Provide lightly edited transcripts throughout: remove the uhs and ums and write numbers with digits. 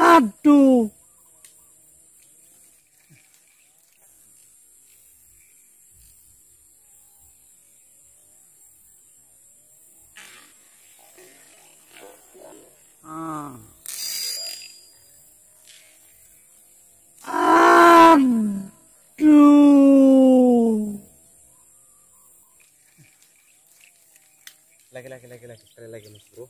Aduh. Aduh. Lagi sekali lagi mas bro.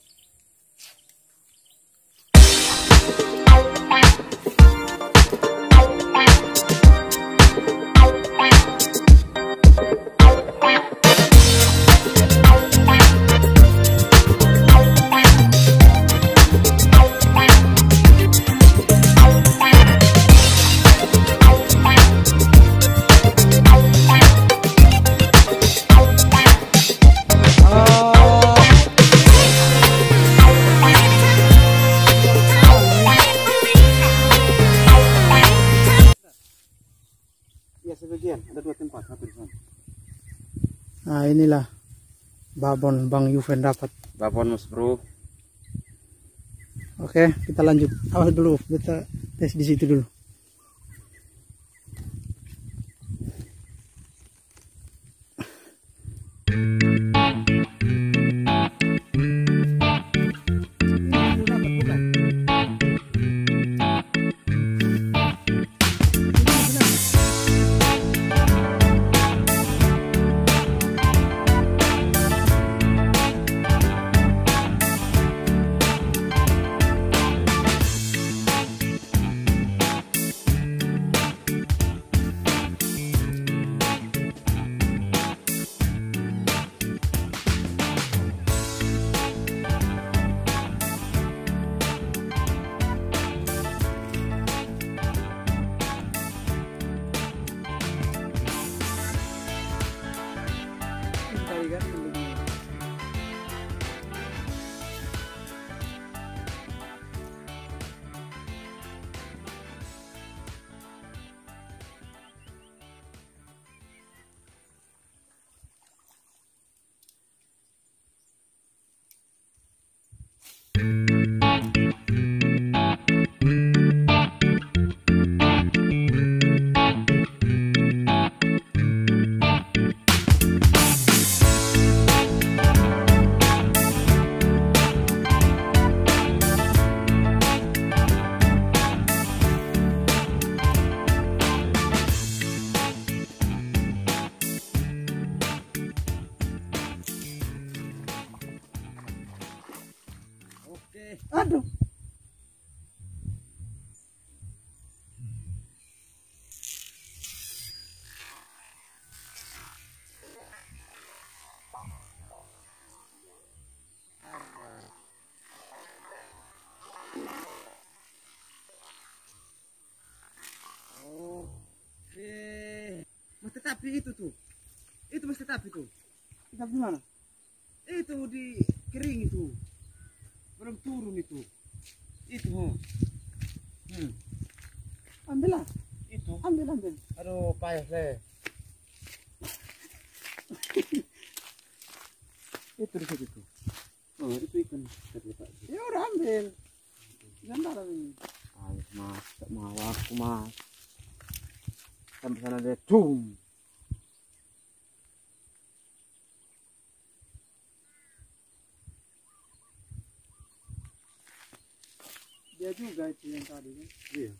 Sebagian ada 2 tempat, satu di sana. Nah inilah babon Bang Yuven dapat. Babon mas bro. Oke, kita lanjut. Awas dulu, kita tes di situ dulu. Aduh. Oke. Mas tetapi itu tuh. Itu mas tetapi tuh. Kita di mana? Itu di kering itu. Belum turun itu. Itu. Ambil lah. Itu. Ambil. Aduh, payah leh. Itu di situ tuh. Oh, itu ikan. Ya udah ambil. Jangan ini. Ayo mas, tak mau aku mas. Sampai sana dia cung. Dia juga itu yang tadi kan. Iya.